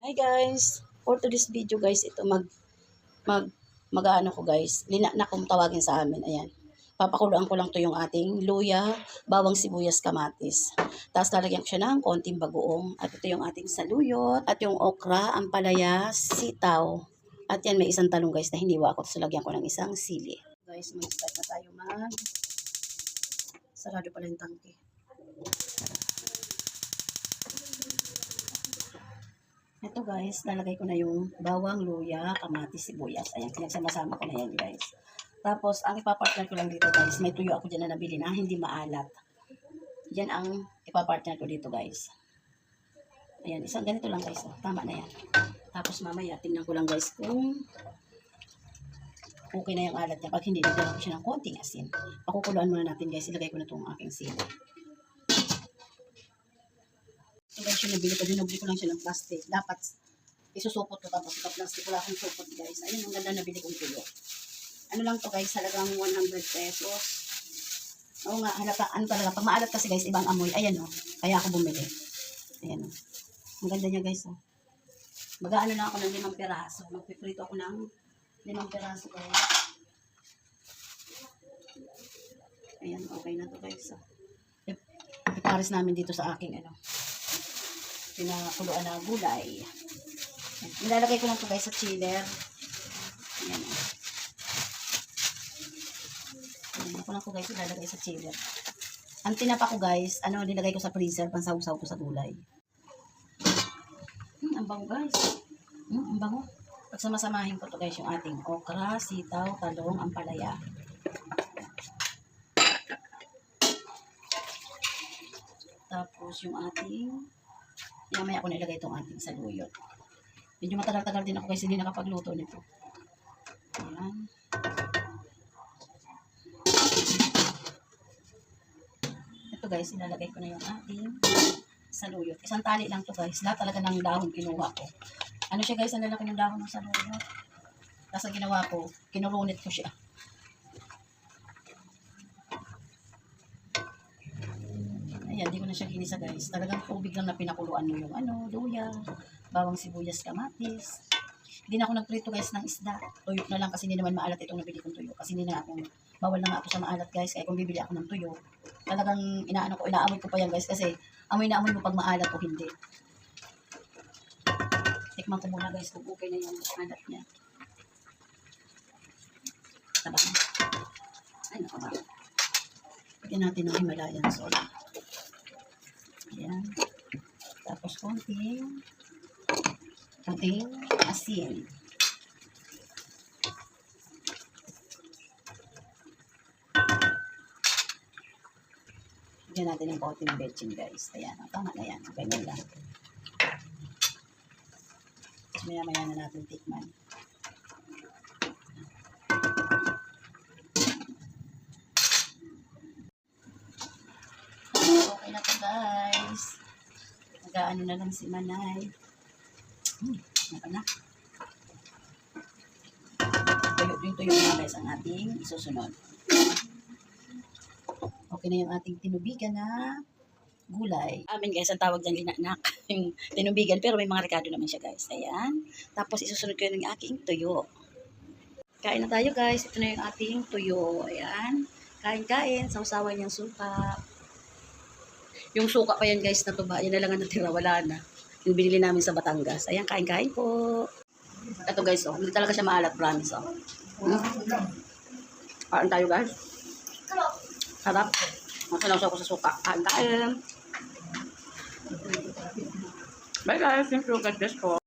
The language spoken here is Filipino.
Hi guys, for today's video guys, ito mag-ano ko guys, linak kung tawagin sa amin, ayan. Papakuluan ko lang to yung ating luya, bawang sibuyas, kamatis. Tapos lalagyan ko siya ng konting bagoong. At ito yung ating saluyot, at yung okra, ampalaya, sitaw. At yan may isang talong guys na hiniwa ko. Tapos lagyan ko ng isang sili. Guys, mag-start na tayo sarado pala yung tangke. Ito guys, lalagay ko na yung bawang, luya, kamatis, sibuyas. Ayan, pinagsama-sama ko na yan guys. Tapos, ang ipapartner ko lang dito guys, may tuyo ako dyan na nabili na hindi maalat. Yan ang ipapartner ko dito guys. Ayan, isang ganito lang guys. Tama na yan. Tapos mamaya, tingnan ko lang guys kung okay na yung alat niya. Pag hindi, nagdagan ko siya ng konting asin. Pakukuluan muna natin guys. Ilagay ko na itong aking sili. So guys, yung nabili ko, dinubli ko lang siya ng plastic. Dapat isusupot ko tapos ito plastic. Wala akong supot guys. Ayun, ang ganda nabili kong tuyo. Ano lang to guys, halagang 100 pesos. Oo nga, halata, ano talaga, pag maalat kasi guys, ibang amoy. Ayan o, kaya ako bumili. Ayan o. Ang ganda niya guys o. Mag-aano na ako ng 5 piraso. Magpiprito ako ng 5 piraso guys. Ayan, okay na to guys o. Ipares namin dito sa aking ano. Pinakuluan na gulay. Nilalagay ko lang ito guys sa chiller. Ayan o. Ayan ko lang ko guys nilalagay sa chiller. Ang tinapa ko guys, ano nilagay ko sa freezer, pansawsaw ko sa gulay. Ang bango guys. Ang bango. Pagsamasamahin ko to guys yung ating okra, sitaw, talong, ampalaya. Tapos yung ating mamaya ako nilagay itong ating saluyot. Medyo matagal-tagal din ako guys, hindi nakapagluto nito. Ayan. Ito guys, ilalagay ko na yung ating saluyot. Isang tali lang to guys. Lahat talaga ng dahon kinuha ko. Ano siya guys, ang lalaki ng dahon ng saluyot. Tapos ang ginawa ko, kinurunit ko siya. Ayan, di ko na siya ginisa guys. Talagang tubig lang na pinakuluan mo yung ano, luya, bawang sibuyas, kamatis. Hindi na ako nagprito guys ng isda. Tuyo na lang kasi hindi naman maalat itong nabili kong tuyo. Kasi hindi na ako, bawal na nga ako sa maalat guys. Kaya kung bibili ako ng tuyo, talagang inaamoy ko pa yan guys. Kasi amoy na amoy mo pag maalat o hindi. Tikman ko muna guys kung okay na yung alat niya. Taba. Ay, nakaba. Pagyan natin ng Himalayan salt. Ayan. Tapos konting asin. Bigyan natin ng konting betchin guys. Ayan. Tama na yan. Ganyan lang. Tapos maya-maya na natin tikman. Okay na po guys. Nag-aano na lang si Manay. Naka na. Tuyo na guys ang ating isusunod. Okay na yung ating tinubigan na gulay. Amin guys, ang tawag ng linanak. Yung tinubigan, pero may mga rekado naman siya guys. Ayan. Tapos isusunod ko yung aking tuyo. Kain na tayo guys. Ito na yung ating tuyo. Ayan. Kain-kain. Sausawan yung suka. Yung suka pa yan guys na tuba. Yan na lang ang natira. Wala na. Yung binili namin sa Batangas. Ayan, kain-kain po. Ito guys, oh. Hindi talaga siya maalat, promise, oh. Kain tayo guys. Sarap. Masalaw ko sa suka. Kain-kain. Bye guys. Thank you. God bless po.